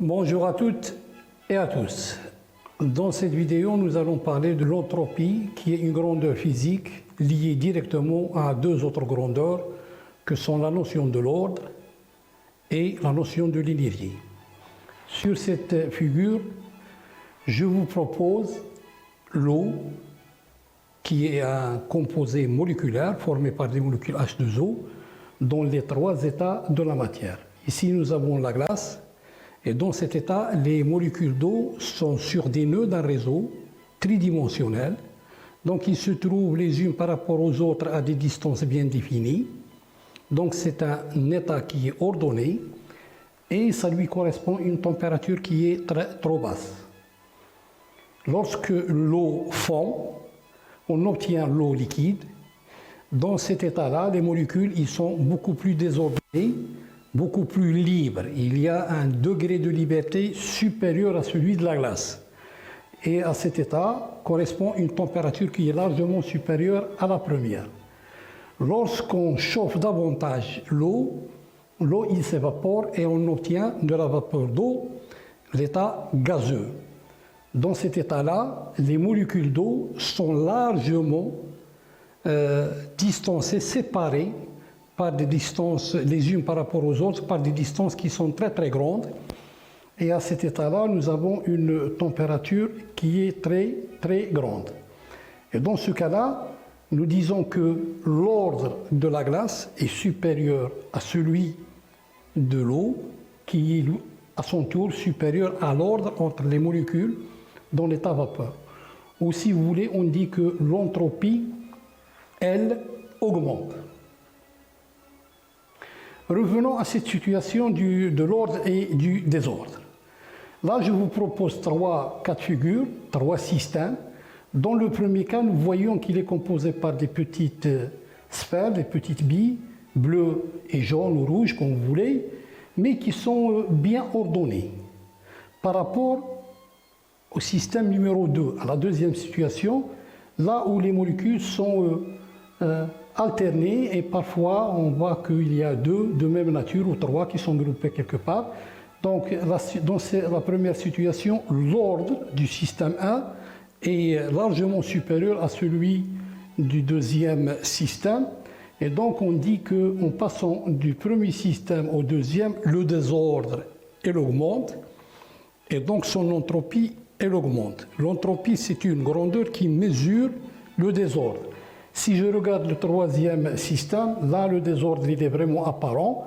Bonjour à toutes et à tous. Dans cette vidéo, nous allons parler de l'entropie, qui est une grandeur physique liée directement à deux autres grandeurs, que sont la notion de l'ordre et la notion de l'énergie. Sur cette figure, je vous propose l'eau, qui est un composé moléculaire formé par des molécules H2O dans les trois états de la matière. Ici, nous avons la glace. Et dans cet état, les molécules d'eau sont sur des nœuds d'un réseau tridimensionnel. Donc, ils se trouvent les unes par rapport aux autres à des distances bien définies. Donc, c'est un état qui est ordonné et ça lui correspond à une température qui est trop basse. Lorsque l'eau fond, on obtient l'eau liquide. Dans cet état-là, les molécules ils sont beaucoup plus désordonnées, beaucoup plus libre. Il y a un degré de liberté supérieur à celui de la glace. Et à cet état correspond une température qui est largement supérieure à la première. Lorsqu'on chauffe davantage l'eau il s'évapore et on obtient de la vapeur d'eau l'état gazeux. Dans cet état-là, les molécules d'eau sont largement distancées, séparées par des distances, les unes par rapport aux autres, par des distances qui sont très très grandes. Et à cet état-là, nous avons une température qui est très très grande. Et dans ce cas-là, nous disons que l'ordre de la glace est supérieur à celui de l'eau, qui est à son tour supérieur à l'ordre entre les molécules dans l'état vapeur. Ou si vous voulez, on dit que l'entropie, elle, augmente. Revenons à cette situation de l'ordre et du désordre. Là, je vous propose trois cas de figure, trois systèmes. Dans le premier cas, nous voyons qu'il est composé par des petites sphères, des petites billes, bleues et jaunes ou rouges, comme vous voulez, mais qui sont bien ordonnées. Par rapport au système numéro 2, à la deuxième situation, là où les molécules sont alternées et parfois on voit qu'il y a deux de même nature ou trois qui sont groupés quelque part. Donc dans la première situation, l'ordre du système 1 est largement supérieur à celui du deuxième système. Et donc on dit qu'en passant du premier système au deuxième, le désordre elle augmente et donc son entropie elle augmente. L'entropie c'est une grandeur qui mesure le désordre. Si je regarde le troisième système, là le désordre il est vraiment apparent.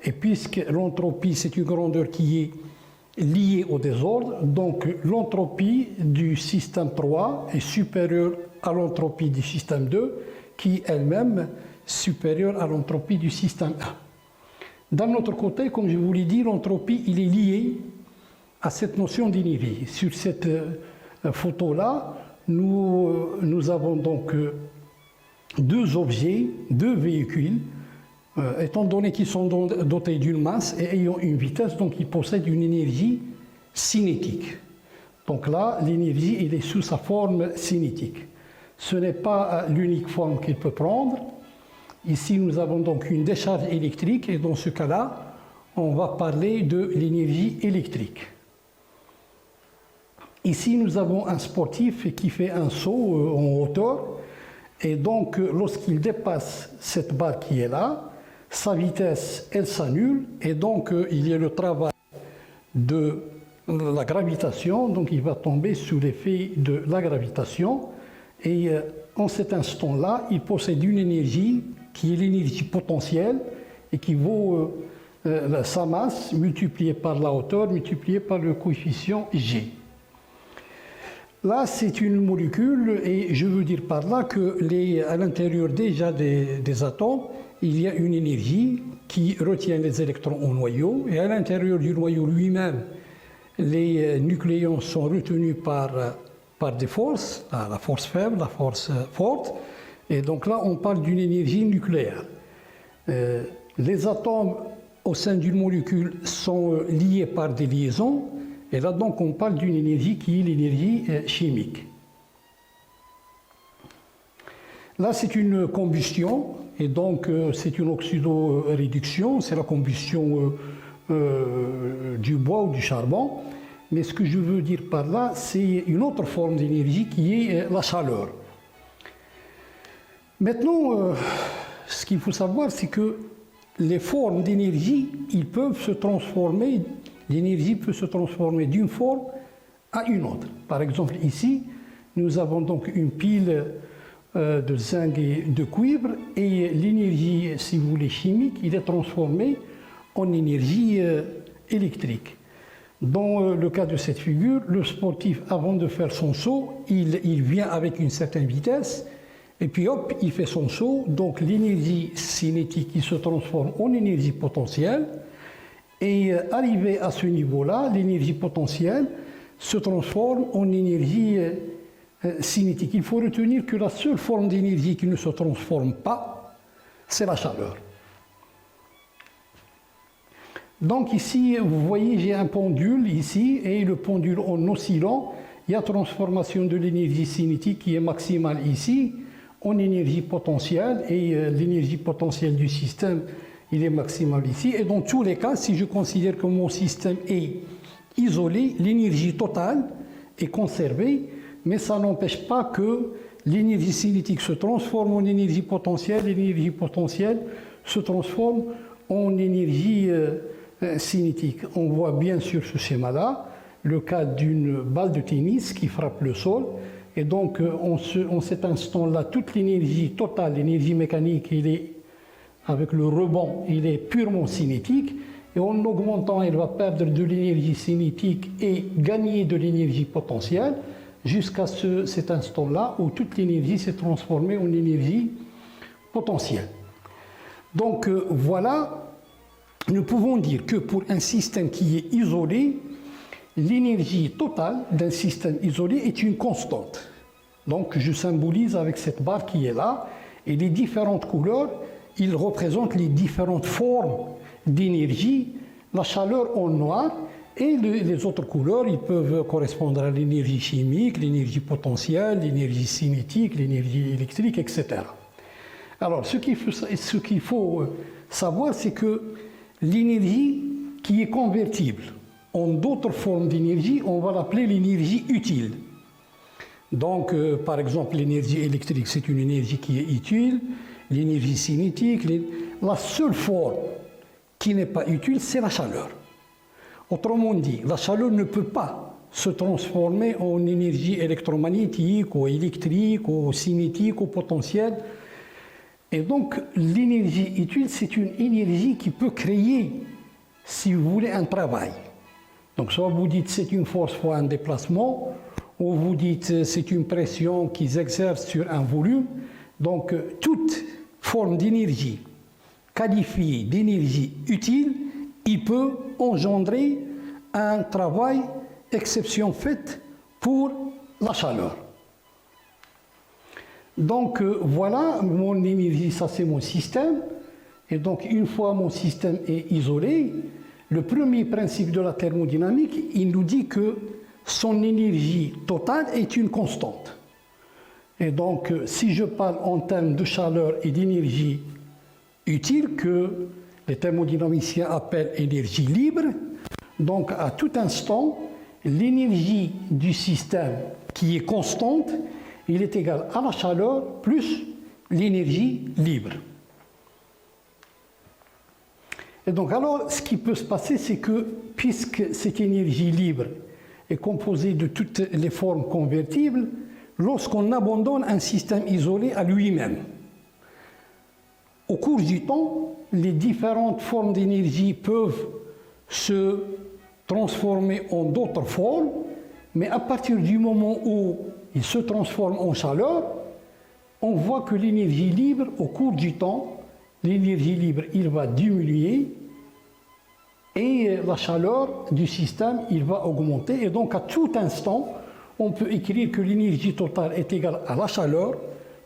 Et puisque l'entropie c'est une grandeur qui est liée au désordre, donc l'entropie du système 3 est supérieure à l'entropie du système 2, qui elle-même supérieure à l'entropie du système 1. D'un autre côté, comme je vous l'ai dit, l'entropie il est liée à cette notion d'énergie. Sur cette photo-là, nous avons donc deux objets, deux véhicules, étant donné qu'ils sont dotés d'une masse et ayant une vitesse, donc ils possèdent une énergie cinétique. Donc là, l'énergie elle est sous sa forme cinétique. Ce n'est pas l'unique forme qu'il peut prendre. Ici, nous avons donc une décharge électrique et dans ce cas-là, on va parler de l'énergie électrique. Ici, nous avons un sportif qui fait un saut en hauteur et donc lorsqu'il dépasse cette barre qui est là, sa vitesse, elle s'annule et donc il y a le travail de la gravitation, donc il va tomber sous l'effet de la gravitation et en cet instant-là, il possède une énergie qui est l'énergie potentielle et qui vaut sa masse multipliée par la hauteur multipliée par le coefficient G. Là, c'est une molécule et je veux dire par là qu'à l'intérieur déjà des atomes, il y a une énergie qui retient les électrons au noyau et à l'intérieur du noyau lui-même, les nucléons sont retenus par des forces, la force faible, la force forte, et donc là on parle d'une énergie nucléaire. Les atomes au sein d'une molécule sont liés par des liaisons, et là donc on parle d'une énergie qui est l'énergie chimique. Là c'est une combustion, et donc c'est une oxydoréduction, c'est la combustion du bois ou du charbon. Mais ce que je veux dire par là, c'est une autre forme d'énergie qui est la chaleur. Maintenant, ce qu'il faut savoir, c'est que les formes d'énergie, ils peuvent se transformer, l'énergie peut se transformer d'une forme à une autre. Par exemple, ici, nous avons donc une pile de zinc et de cuivre, et l'énergie, si vous voulez, chimique, il est transformée en énergie électrique. Dans le cas de cette figure, le sportif, avant de faire son saut, il vient avec une certaine vitesse, et puis hop, il fait son saut. Donc l'énergie cinétique qui se transforme en énergie potentielle, et arrivé à ce niveau-là, l'énergie potentielle se transforme en énergie cinétique. Il faut retenir que la seule forme d'énergie qui ne se transforme pas, c'est la chaleur. Donc ici, vous voyez, j'ai un pendule ici, et le pendule en oscillant, il y a transformation de l'énergie cinétique qui est maximale ici en énergie potentielle, et l'énergie potentielle du système, il est maximal ici. Et dans tous les cas, si je considère que mon système est isolé, l'énergie totale est conservée, mais ça n'empêche pas que l'énergie cinétique se transforme en énergie potentielle, l'énergie potentielle se transforme en énergie cinétique. On voit bien sur ce schéma-là le cas d'une balle de tennis qui frappe le sol, et donc en cet instant-là, toute l'énergie totale, l'énergie mécanique, il est, avec le rebond, il est purement cinétique, et en augmentant, elle va perdre de l'énergie cinétique et gagner de l'énergie potentielle, jusqu'à cet instant-là où toute l'énergie s'est transformée en énergie potentielle. Donc voilà, nous pouvons dire que pour un système qui est isolé, l'énergie totale d'un système isolé est une constante. Donc je symbolise avec cette barre qui est là, et les différentes couleurs, ils représentent les différentes formes d'énergie, la chaleur en noir, et les autres couleurs, ils peuvent correspondre à l'énergie chimique, l'énergie potentielle, l'énergie cinétique, l'énergie électrique, etc. Alors, ce qu'il faut savoir, c'est que l'énergie qui est convertible en d'autres formes d'énergie, on va l'appeler l'énergie utile. Donc, par exemple, l'énergie électrique, c'est une énergie qui est utile, l'énergie cinétique, la seule forme qui n'est pas utile, c'est la chaleur. Autrement dit, la chaleur ne peut pas se transformer en énergie électromagnétique, ou électrique, ou cinétique, ou potentielle. Et donc, l'énergie utile, c'est une énergie qui peut créer, si vous voulez, un travail. Donc, soit vous dites c'est une force fois un déplacement, ou vous dites c'est une pression qui s'exerce sur un volume. Donc, toute forme d'énergie qualifiée d'énergie utile, il peut engendrer un travail, exception faite pour la chaleur. Donc voilà, mon énergie, ça c'est mon système. Et donc une fois mon système est isolé, le premier principe de la thermodynamique, il nous dit que son énergie totale est une constante. Et donc si je parle en termes de chaleur et d'énergie utile, que les thermodynamiciens appellent énergie libre, donc à tout instant, l'énergie du système qui est constante, il est égal à la chaleur plus l'énergie libre. Et donc alors, ce qui peut se passer, c'est que puisque cette énergie libre est composée de toutes les formes convertibles, lorsqu'on abandonne un système isolé à lui-même, au cours du temps, les différentes formes d'énergie peuvent se transformer en d'autres formes, mais à partir du moment où ils se transforment en chaleur, on voit que l'énergie libre, au cours du temps, l'énergie libre, il va diminuer, et la chaleur du système, il va augmenter. Et donc, à tout instant, on peut écrire que l'énergie totale est égale à la chaleur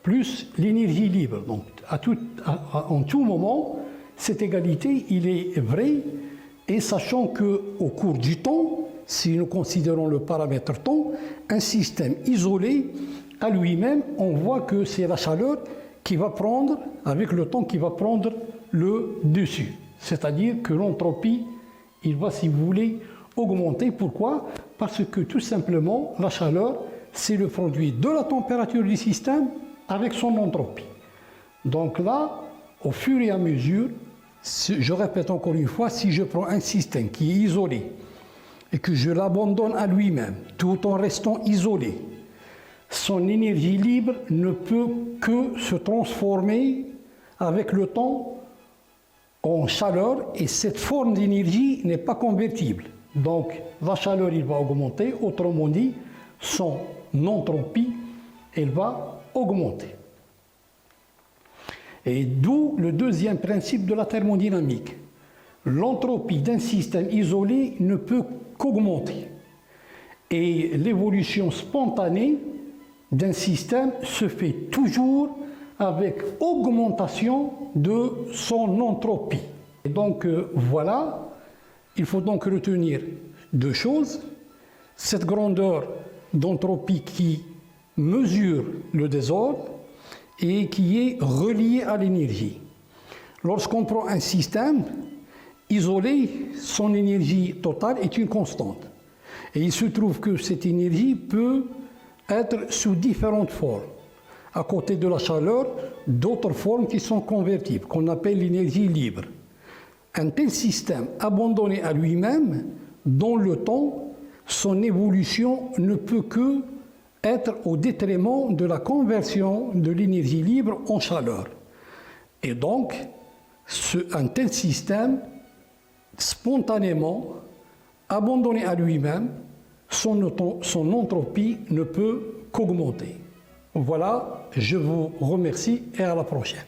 plus l'énergie libre. Donc, en tout moment, cette égalité, il est vrai, et sachant qu'au cours du temps, si nous considérons le paramètre temps, un système isolé, à lui-même, on voit que c'est la chaleur qui va prendre, avec le temps, qui va prendre le dessus. C'est-à-dire que l'entropie, il va, si vous voulez, augmenter. Pourquoi? Parce que tout simplement, la chaleur, c'est le produit de la température du système avec son entropie. Donc là, au fur et à mesure, je répète encore une fois, si je prends un système qui est isolé et que je l'abandonne à lui-même, tout en restant isolé, son énergie libre ne peut que se transformer avec le temps en chaleur, et cette forme d'énergie n'est pas convertible. Donc la chaleur, il va augmenter, autrement dit, son entropie, elle va augmenter. Et d'où le deuxième principe de la thermodynamique. L'entropie d'un système isolé ne peut qu'augmenter. Et l'évolution spontanée d'un système se fait toujours avec augmentation de son entropie. Et donc voilà, il faut donc retenir deux choses. Cette grandeur d'entropie qui mesure le désordre et qui est reliée à l'énergie. Lorsqu'on prend un système isolé, son énergie totale est une constante. Et il se trouve que cette énergie peut être sous différentes formes. À côté de la chaleur, d'autres formes qui sont convertibles, qu'on appelle l'énergie libre. Un tel système abandonné à lui-même, dans le temps, son évolution ne peut que être au détriment de la conversion de l'énergie libre en chaleur. Et donc, un tel système, spontanément, abandonné à lui-même, son entropie ne peut qu'augmenter. Voilà, je vous remercie et à la prochaine.